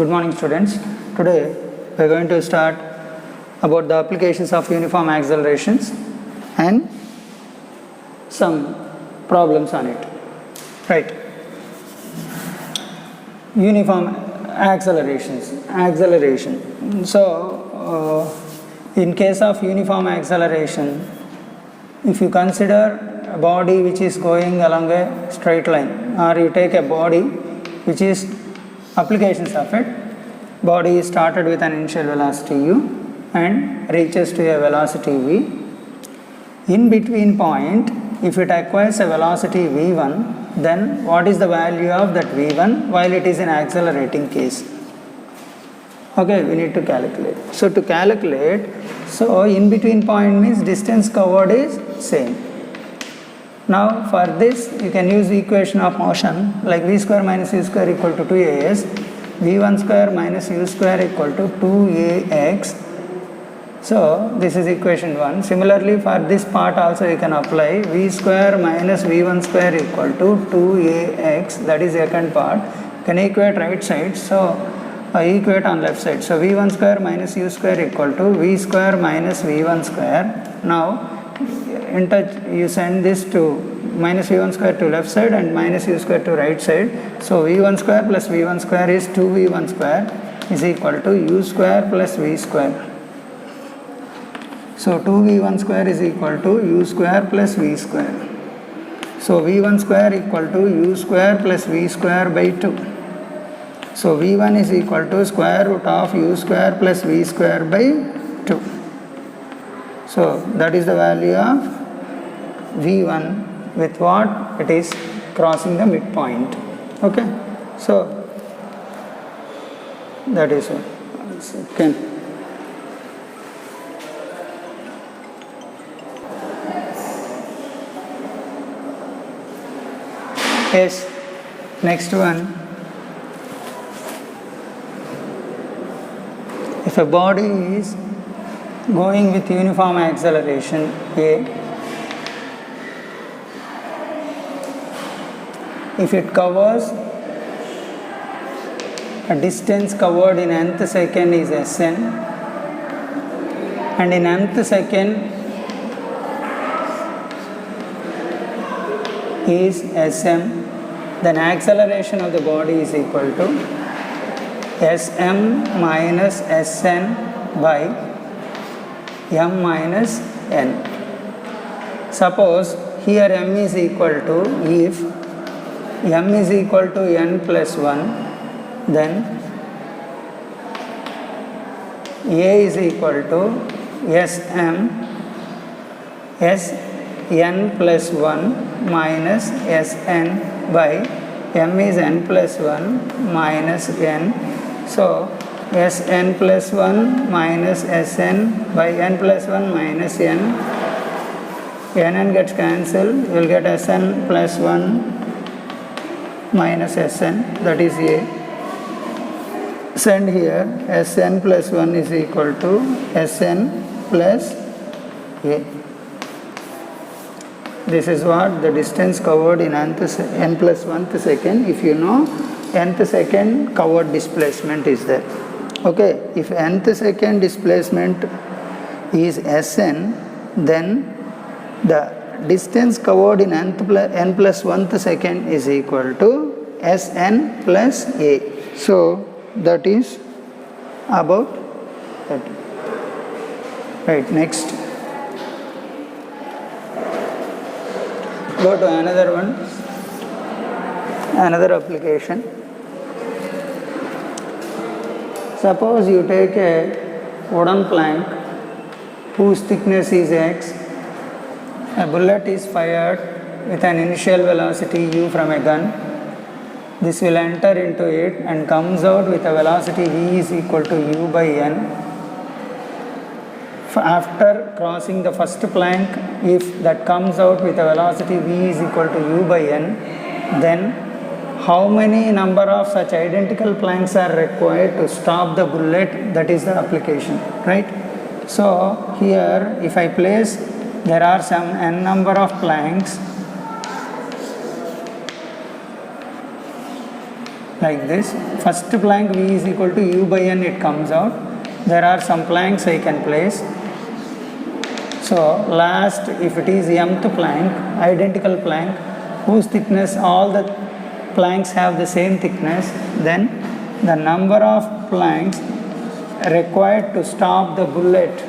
Good morning, students. Today we are going to start about the applications of uniform accelerations and some problems on it. Right. Uniform accelerations. Acceleration. So, in case of uniform acceleration, if you consider a body which is going along a straight line, or you take a body which is applications of it, body is started with an initial velocity u and reaches to a velocity v. In between point, if it acquires a velocity v1, then what is the value of that v1 while it is in accelerating case? Okay, we need to calculate. So to calculate, so in between point means distance covered is same. Now for this you can use the equation of motion like v square minus u square equal to 2as, v1 square minus u square equal to 2ax. So this is equation 1. Similarly for this part also you can apply v square minus v1 square equal to 2ax, that is the second part. You can equate right side, so equate on left side. So v1 square minus u square equal to v square minus v1 square. Now in touch you send this to minus v1 square to left side and minus u square to right side. So v1 square plus v1 square is 2v1 square is equal to u square plus v square. So 2v1 square is equal to u square plus v square. So v1 square equal to u square plus v square by 2. So v1 is equal to square root of u square plus v square by 2. So that is the value of v1 with what? It is crossing the midpoint. Okay. So that is it. Second. Yes. Next one. If a body is going with uniform acceleration A, if it covers a distance covered in nth second is Sn, and in nth second is Sm, then acceleration of the body is equal to Sm minus Sn by m minus n. Suppose here m is equal to, if m is equal to n plus 1, then A is equal to Sm Sn plus 1 minus Sn by m is n plus 1 minus n. So Sn plus 1 minus Sn by n plus 1 minus n. N gets cancelled, you will get Sn plus 1 minus Sn, that is A. Send here Sn plus 1 is equal to Sn plus A. This is what the distance covered in n plus 1th second. If you know nth second covered displacement is there. Okay, if nth second displacement is Sn, then the distance covered in n plus 1th second is equal to Sn plus A. So that is about that. Right, next. Go to another one, another application. Suppose you take a wooden plank whose thickness is x, a bullet is fired with an initial velocity u from a gun. This will enter into it and comes out with a velocity v is equal to u by n. After crossing the first plank, if that comes out with a velocity v is equal to u by n, then how many number of such identical planks are required to stop the bullet? That is the application, right? So here if I place, there are some n number of planks like this. First plank V is equal to U by N, it comes out. There are some planks I can place. So last, if it is mth plank, identical plank, whose thickness, all the planks have the same thickness, then the number of planks required to stop the bullet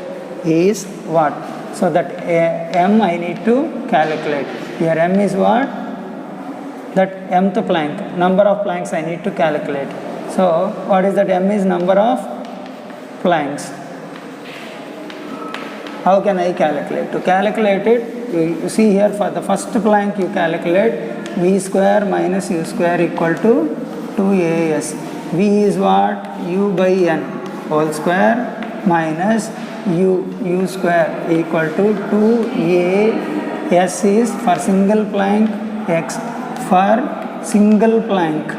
is what? So that M I need to calculate. Here M is what? That mth plank, number of planks I need to calculate. So what is that? M is number of planks. How can I calculate? To calculate it, you see here for the first plank you calculate V square minus U square equal to 2AS. V is what? U by N whole square minus U square equal to 2A. S is for single plank, X for single plank.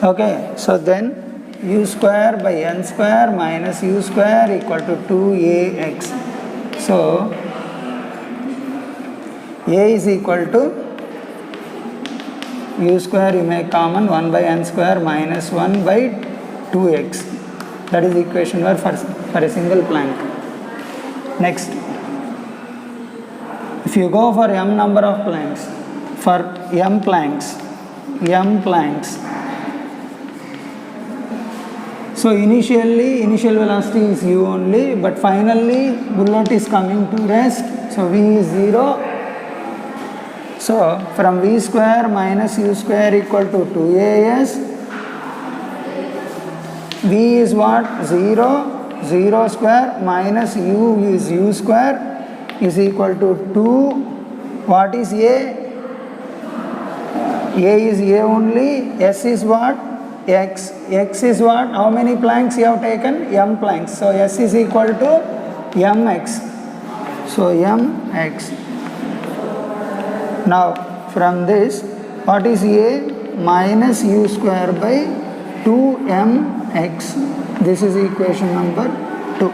Okay, so then U square by N square minus U square equal to 2AX. So A is equal to U square, you make common, 1 by N square minus 1 by 2X. That is equation 1 for a single plank. Next, if you go for M number of planks, for M planks, so initial velocity is U only, but finally bullet is coming to rest, so V is 0. So from V square minus U square equal to 2AS, V is what? 0, 0 square minus U is U square is equal to 2. What is A? A is A only. S is what? X. X is what? How many planks you have taken? M planks. So S is equal to Mx. So Mx. Now from this, what is A? Minus U square by 2mx. This is equation number 2.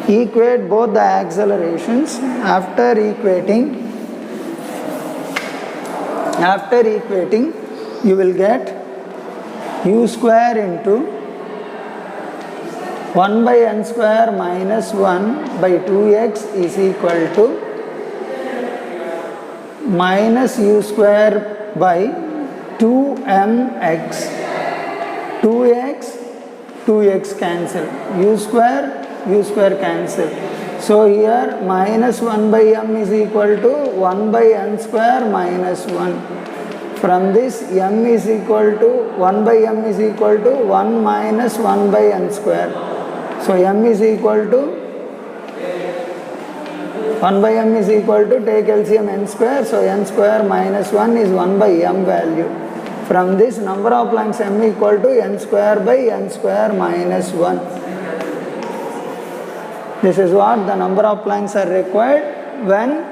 Equate both the accelerations. After equating, you will get U square into 1 by N square minus 1 by 2x is equal to minus U square by 2mx. 2x cancel, U square cancel. So here minus 1 by m is equal to 1 by n square minus 1. From this m is equal to 1 by m is equal to 1 minus 1 by n square. So m is equal to 1 by m is equal to, take LCM n square, so n square minus 1 is 1 by m value. From this number of planks m equal to n square by n square minus 1. This is what the number of planks are required when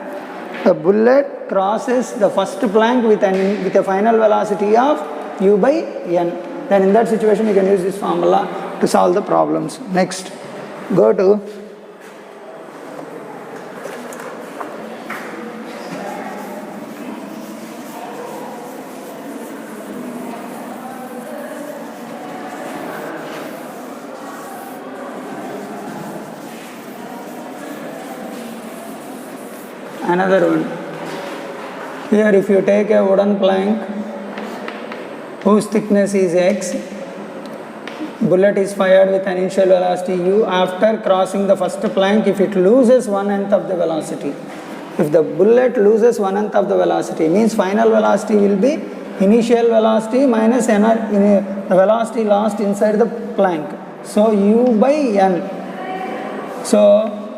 the bullet crosses the first plank with a final velocity of u by n. Then in that situation you can use this formula to solve the problems. Next, go to another one. Here if you take a wooden plank whose thickness is x, bullet is fired with an initial velocity u. After crossing the first plank, if it loses 1/nth of the velocity, if the bullet loses 1/nth of the velocity, means final velocity will be initial velocity minus the velocity lost inside the plank. So u by n. So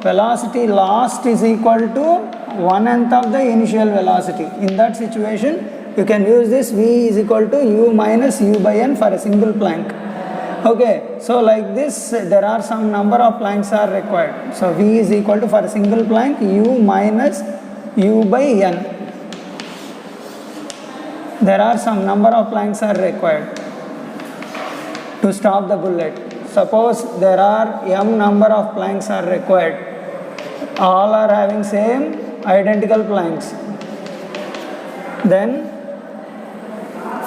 velocity lost is equal to 1/nth of the initial velocity. In that situation, you can use this v is equal to u minus u by n for a single plank. Okay, so like this, there are some number of planks are required. So v is equal to, for a single plank, u minus u by n. There are some number of planks are required to stop the bullet. Suppose there are m number of planks are required. All are having same identical planks. Then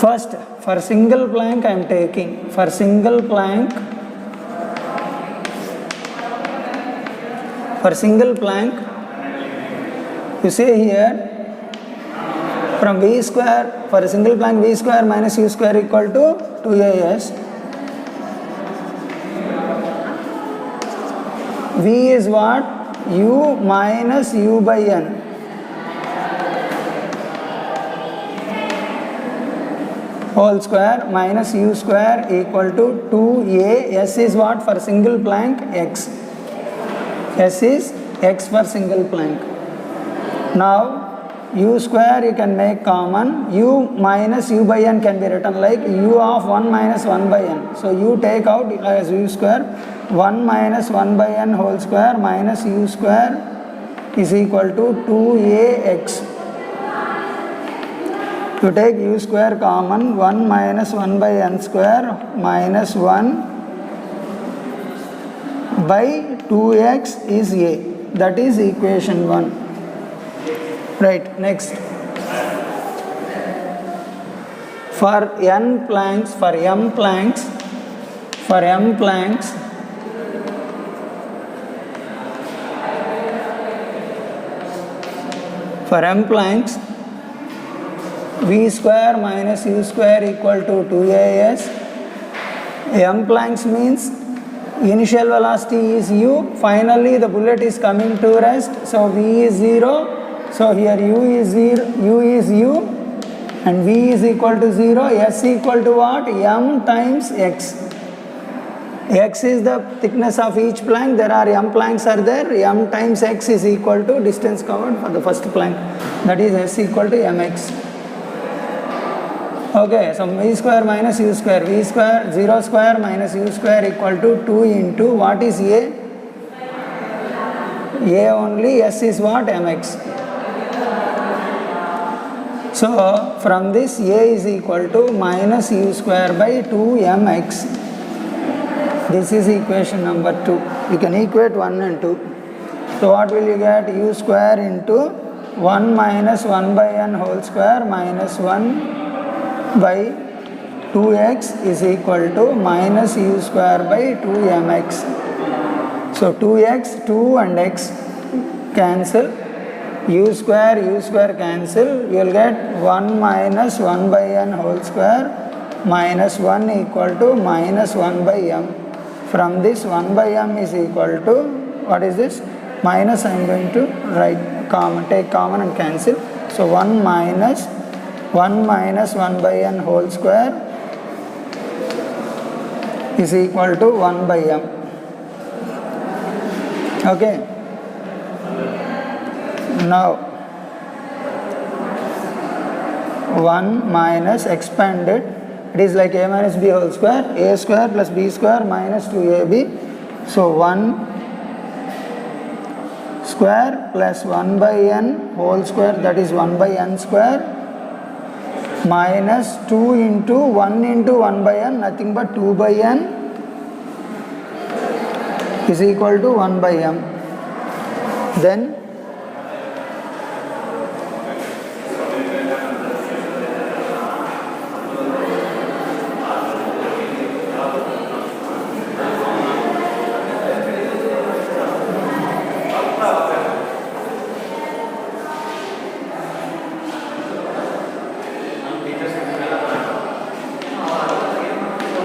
First, for single plank I am taking, for single plank, you see here, from v square, for a single plank v square minus u square equal to 2as. V is what? U minus u by n. Whole square minus u square equal to 2a. S is what for single plank? X. S is x for single plank. Now u square you can make common. U minus u by n can be written like u of 1 minus 1 by n. So u take out as u square. 1 minus 1 by n whole square minus u square is equal to 2ax. You take u square common, 1 minus 1 by n square minus 1 by 2x is a. That is equation 1. Right, next. For n planks, for m planks, v square minus u square equal to 2as. M planks means initial velocity is u, finally the bullet is coming to rest, so v is 0, so here u is 0, u is u and v is equal to 0, s equal to what? M times x. X is the thickness of each plank, there are m planks are there, m times x is equal to distance covered for the first plank, that is s equal to mx. Okay, so v square minus u square, v square 0 square minus u square equal to 2 into what is a? A only, s is what? Mx. So from this a is equal to minus u square by 2 mx. This is equation number 2. You can equate 1 and 2. So what will you get? U square into 1 minus 1 by n whole square minus 1 by 2x is equal to minus u square by 2mx. So 2x, 2 and x cancel, u square cancel, you will get 1 minus 1 by n whole square minus 1 equal to minus 1 by m. From this 1 by m is equal to, what is this? Minus, I am going to write common, take common and cancel. So 1 minus 1 by n whole square is equal to 1 by m. Okay. Now 1 minus expanded, it is like a minus b whole square, a square plus b square minus 2ab. So 1 square plus 1 by n whole square, that is 1 by n square, minus 2 into 1 by n, nothing but 2 by n is equal to 1 by m. Then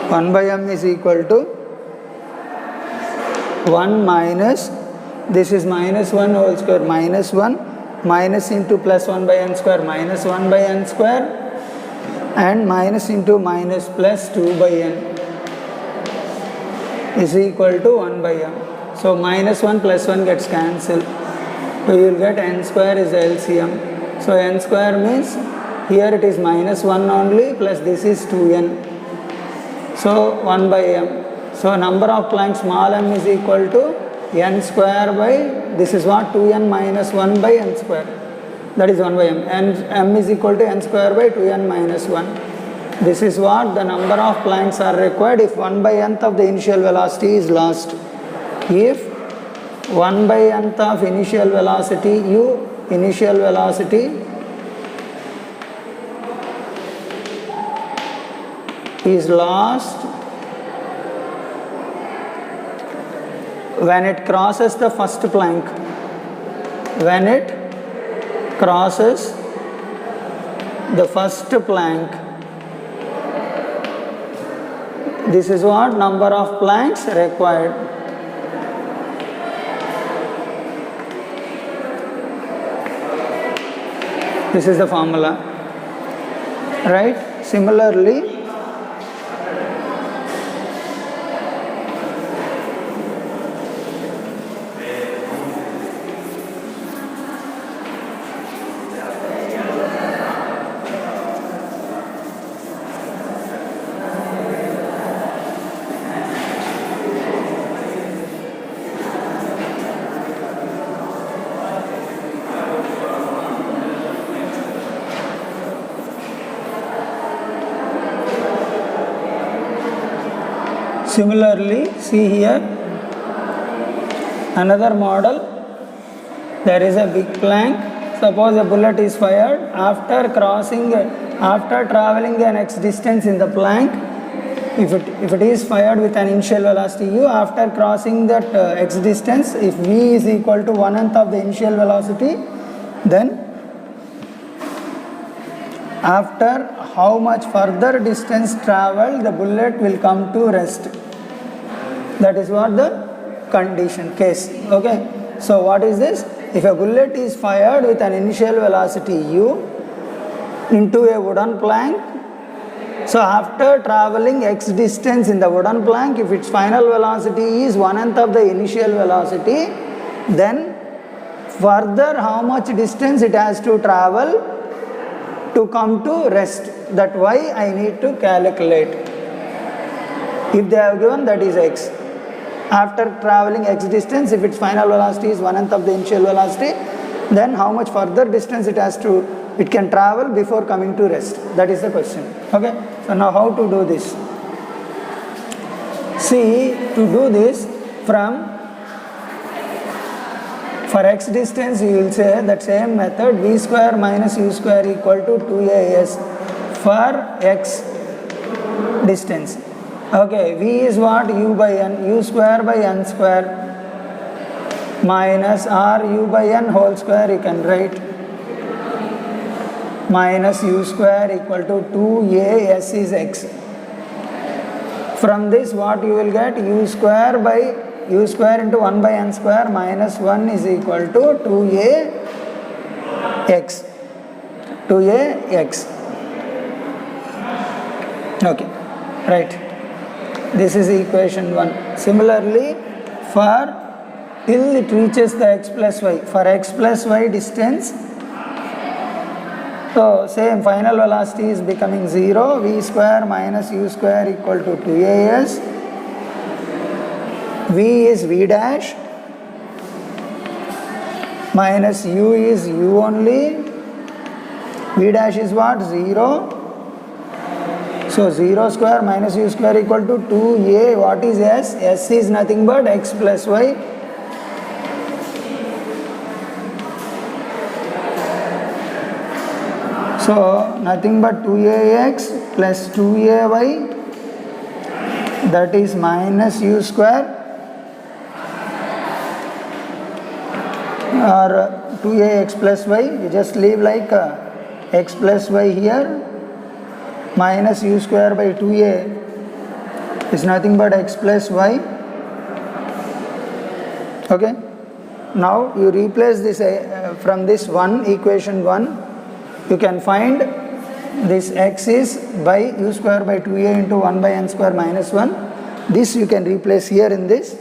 one by m is equal to 1 minus, this is minus 1 whole square minus 1 minus into plus 1 by n square minus 1 by n square and minus into minus plus 2 by n is equal to 1 by m. So minus 1 plus 1 gets cancelled. So you will get n square is LCM. So n square means here it is minus 1 only plus this is 2n. So 1 by m. So number of planks small m is equal to n square by, this is what, 2n minus 1 by n square. That is 1 by m. And m is equal to n square by 2n minus 1. This is what the number of planks are required if 1 by nth of the initial velocity is lost. If 1 by nth of initial velocity u, initial velocity is lost when it crosses the first plank. When it crosses the first plank. This is what number of planks required. This is the formula, right? Similarly, see here another model. There is a big plank. Suppose a bullet is fired after traveling an x distance in the plank. If it is fired with an initial velocity u, after crossing that x distance, if v is equal to 1/nth of the initial velocity, then after how much further distance traveled the bullet will come to rest. That is what the condition case. Okay, so what is this? If a bullet is fired with an initial velocity u into a wooden plank, so after traveling x distance in the wooden plank, if its final velocity is 1/nth of the initial velocity, then further how much distance it has to travel to come to rest. That why I need to calculate. If they have given, that is x. After traveling x distance, if its final velocity is 1/nth of the initial velocity, then how much further distance it can travel before coming to rest. That is the question. Okay, so now how to do this? See, to do this, for x distance you will say that same method, v square minus u square equal to 2as for x distance. Okay, v is what? U by n, u square by n square minus r u by n whole square, you can write, minus u square equal to 2as is x. From this what you will get? U square into 1 by n square minus 1 is equal to 2ax. Okay, right. This is equation 1. Similarly, till it reaches the x plus y, for x plus y distance, so same final velocity is becoming 0, v square minus u square equal to 2as, v is v dash, minus u is u only, v dash is what? 0. So 0 square minus u square equal to 2a. What is s? S is nothing but x plus y. So nothing but 2ax plus 2ay, that is minus u square, or 2ax plus y. You just leave like x plus y here, minus u square by 2a is nothing but x plus y. Okay, now you replace this from this equation 1, you can find this x is by u square by 2a into 1 by n square minus 1. This you can replace here in this.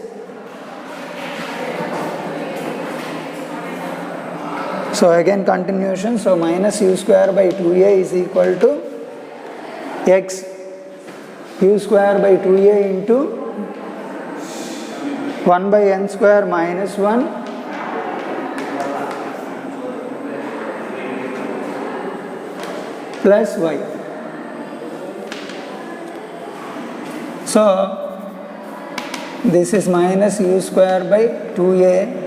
So again continuation, so minus u square by 2a is equal to x u square by 2a into 1 by n square minus 1 plus y. So this is minus u square by 2a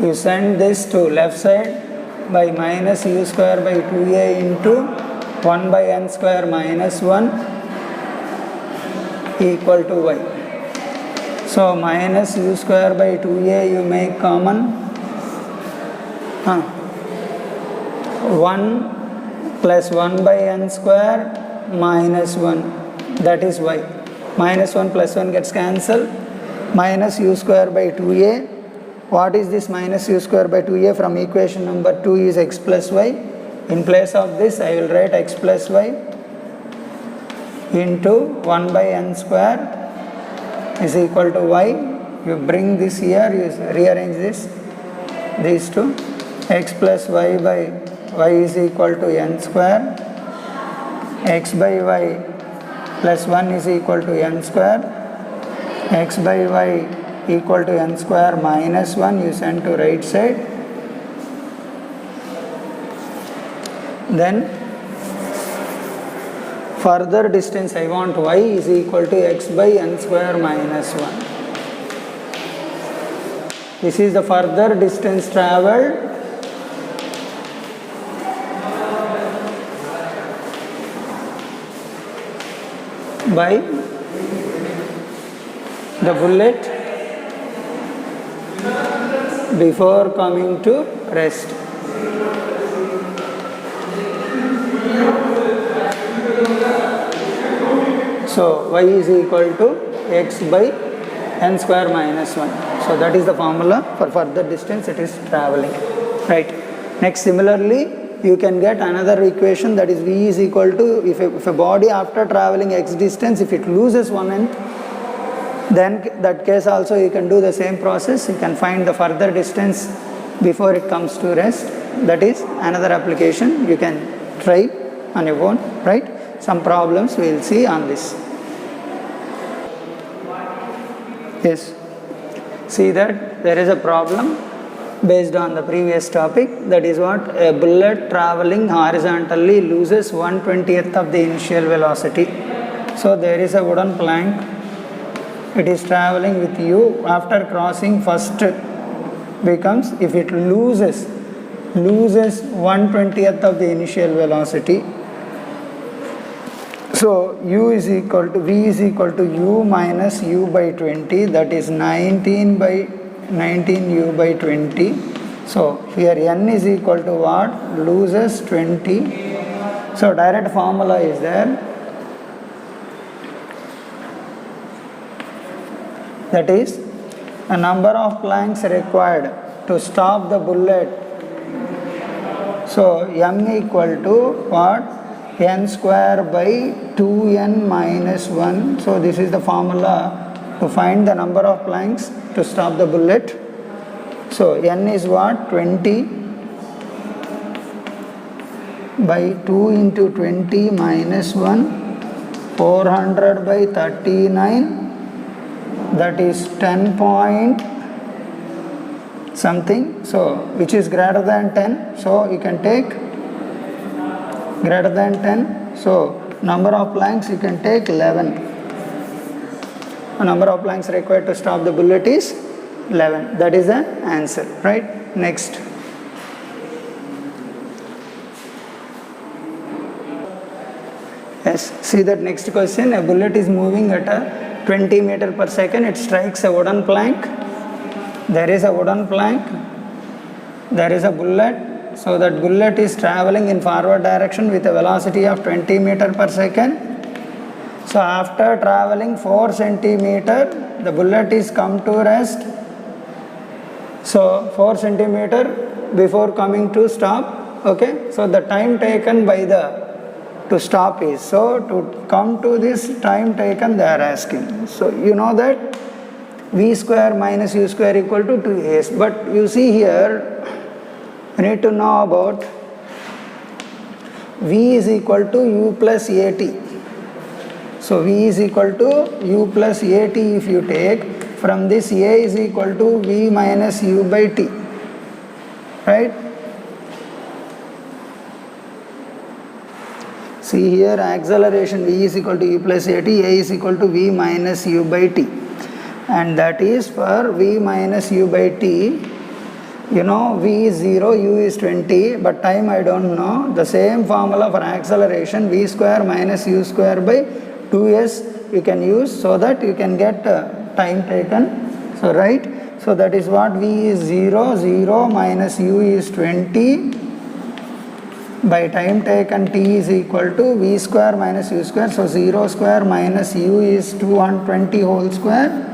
you send this to left side, by minus u square by 2a into 1 by n square minus 1 equal to y. So minus u square by 2a you make common, 1 plus 1 by n square minus 1, that is y. Minus 1 plus 1 gets cancelled, minus u square by 2a. What is this minus u square by 2a? From equation number 2 is x plus y. In place of this I will write x plus y into 1 by n square is equal to y. You bring this here, you rearrange these two. X plus y by y is equal to n square. X by y plus 1 is equal to n square. X by y equal to n square minus 1 you send to right side. Then further distance I want y is equal to x by n square minus 1. This is the further distance travelled by the bullet before coming to rest. So y is equal to x by n square minus 1. So that is the formula for further distance it is travelling, right? Next, similarly you can get another equation, that is v is equal to, if a body after travelling x distance, if it loses one end, then that case also you can do the same process. You can find the further distance before it comes to rest. That is another application you can try on your own, right? Some problems we will see on this. Yes, see that there is a problem based on the previous topic, that is what, a bullet travelling horizontally loses 1/20th of the initial velocity. So there is a wooden plank, it is travelling with u, after crossing first becomes, if it loses 1/20th of the initial velocity, so u is equal to, v is equal to u minus u by 20, that is 19 u by 20. So here n is equal to what? Loses 20. So direct formula is there, that is a number of planks required to stop the bullet. So m equal to what? N square by 2n minus 1. So this is the formula to find the number of planks to stop the bullet. So n is what? 20 by 2 into 20 minus 1, 400 by 39, that is 10 point something, so which is greater than 10. So you can take greater than 10. So number of planks you can take 11. The number of planks required to stop the bullet is 11. That is the answer, right? Next. Yes, see that next question. A bullet is moving at a 20 meter per second. It strikes a wooden plank. There is a wooden plank. There is a bullet. So that bullet is travelling in forward direction with a velocity of 20 meter per second. So after travelling 4 centimeter, the bullet is come to rest. So 4 centimeter before coming to stop. Okay. So the time taken by the to stop is, so to come to this time taken they are asking. So you know that v square minus u square equal to 2as. But you see here, you need to know about v is equal to u plus at. So v is equal to u plus at. If you take from this, a is equal to v minus u by t, right? See here, acceleration v is equal to u plus at, a is equal to v minus u by t, and that is for v minus u by t. You know v is 0, u is 20, but time I don't know. The same formula for acceleration, v square minus u square by 2s you can use, so that you can get time taken. So right, so that is what v is 0, 0 minus u is 20 by time taken t is equal to v square minus u square. So 0 square minus u is 220 whole square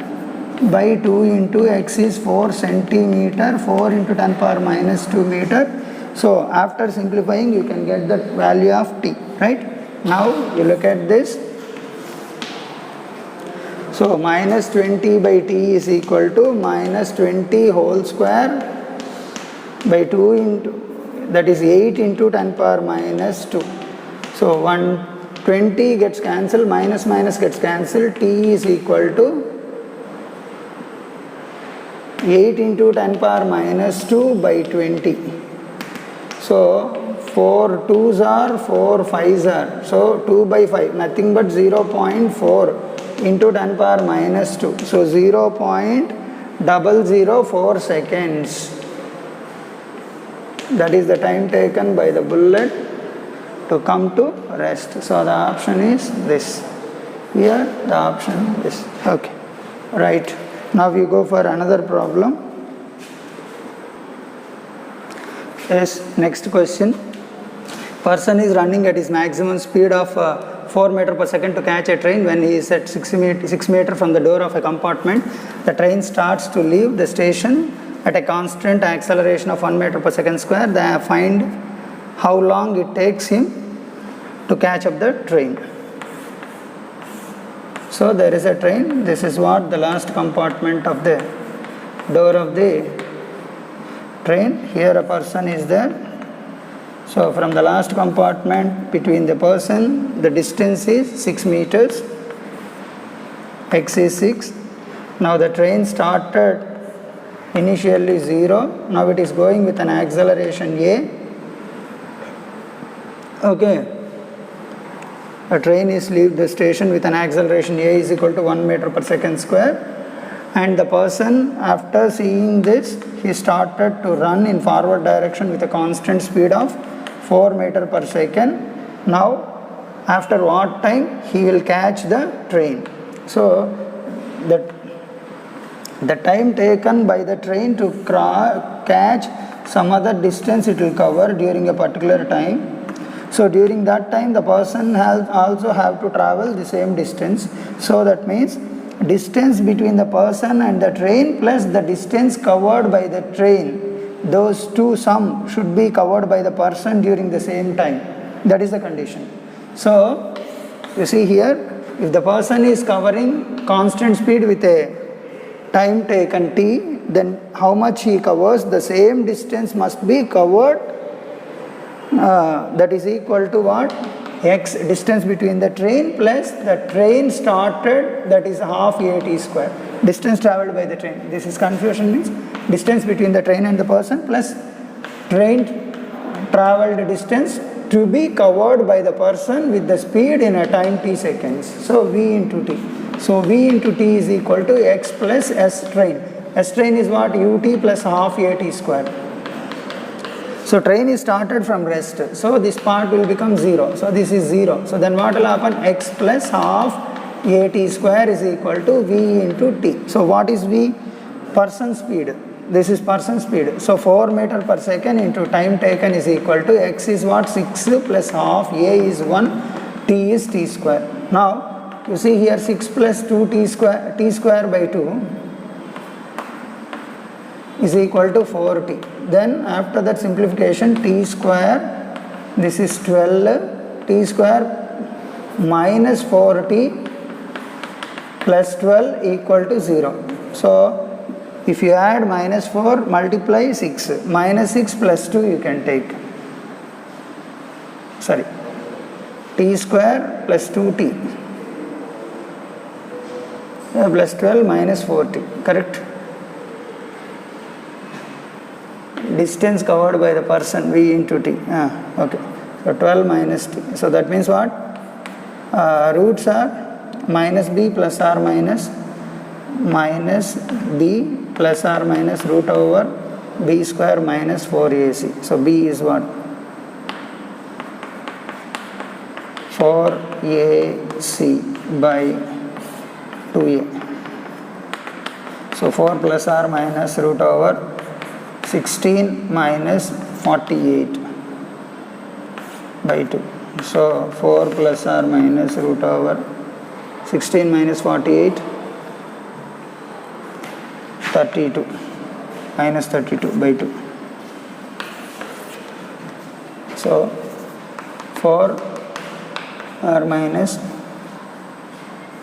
by 2 into x is 4 centimeter, 4 into 10 power minus 2 meter. So after simplifying you can get the value of t, right? Now you look at this. So minus 20 by t is equal to minus 20 whole square by 2 into, that is 8 into 10 power minus 2. So 120 gets cancelled, minus minus gets cancelled, t is equal to 8 into 10 power minus 2 by 20. So 4 2s are 4 5s are. So 2 by 5, nothing but 0.4 into 10 power minus 2. So 0.004 seconds. That is the time taken by the bullet to come to rest. So the option is this. Here the option is okay. Right. Now we go for another problem. Yes, next question. Person is running at his maximum speed of 4 meter per second to catch a train. When he is at 6 meter from the door of a compartment, the train starts to leave the station at a constant acceleration of 1 meter per second square. They find how long it takes him to catch up the train. So there is a train. This is what the last compartment of the door of the train. Here a person is there. So from the last compartment between the person, the distance is 6 meters. X is 6. Now the train started initially 0. Now it is going with an acceleration a. Okay. A train is leave the station with an acceleration a is equal to 1 meter per second square, and the person, after seeing this, he started to run in forward direction with a constant speed of 4 meter per second. Now after what time he will catch the train? So the time taken by the train to catch some other distance it will cover during a particular time. So during that time the person has also have to travel the same distance. So that means distance between the person and the train plus the distance covered by the train, those two sum should be covered by the person during the same time. That is the condition. So you see here, if the person is covering constant speed with a time taken t, then how much he covers, the same distance must be covered. That is equal to what? X, distance between the train plus the train started, that is half at square. Distance travelled by the train. This is confusion, means distance between the train and the person plus train travelled distance to be covered by the person with the speed in a time t seconds. So v into t. So v into t is equal to x plus s train. S train is what? Ut plus half at square. So train is started from rest. So this part will become 0. So this is 0. So then what will happen? X plus half at square is equal to v into t. So what is v? Person speed. This is person speed. So 4 meter per second into time taken is equal to x is what? 6 plus half, a is 1, t is t square. Now you see here 6 plus 2 t square by 2 is equal to 4t. Then after that simplification, t square, this is 12, t square minus 4t plus 12 equal to 0. So if you add minus 4 multiply 6, minus 6 plus 2 you can take. Sorry, t square plus 2t plus 12 minus 4t, correct? Distance covered by the person v into t. Okay. So 12 minus t. So that means what? Roots are minus b plus r minus b plus r minus root over b square minus 4ac. So b is what? 4ac by 2a. So 4 plus or minus root over 16 minus 48 by 2. So 4 plus or minus root over 16 minus 48, 32, minus 32 by 2. So 4 or minus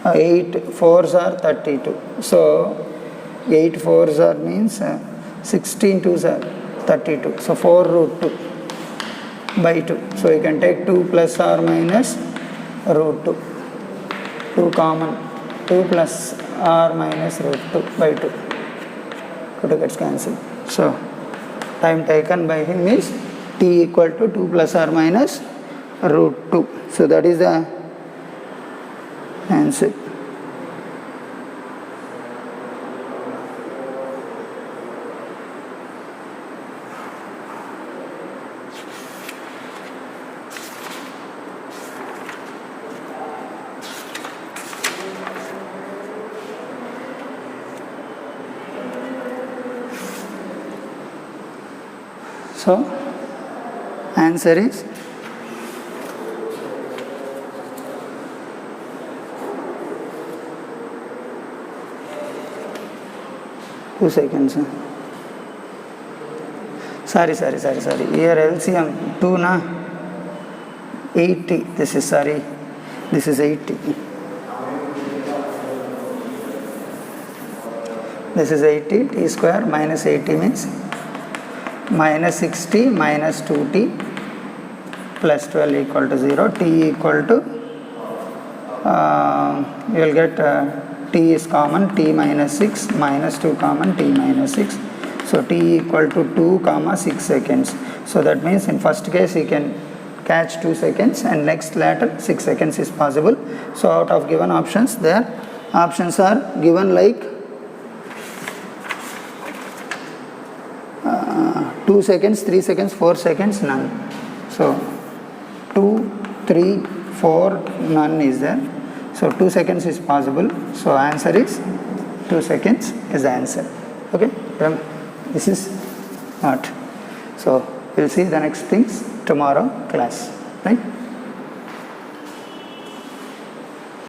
8 4s are 32. So 8 4s are means 16 2s are 32. So 4 root 2 by 2. So you can take 2 plus or minus root 2. 2 common. 2 plus or minus root 2 by 2. 2 gets cancelled. So time taken by him is t equal to 2 plus or minus root 2. So that is the answer. So answer is 2 seconds. Sorry. Here LCM 2 na 80. This is 80. This is 80. T square minus 80 means minus 60 minus 2t plus 12 equal to 0. T equal to you will get t is common, t minus 6 minus 2 common, t minus 6. So t equal to 2 comma 6 seconds. So that means in first case you can catch 2 seconds and next later 6 seconds is possible. So out of given options, their options are given like 2 seconds, 3 seconds, 4 seconds, none. So 2, 3, 4, none is there. So 2 seconds is possible. So answer is 2 seconds is the answer. Okay, this is not. So we'll see the next things tomorrow class, right?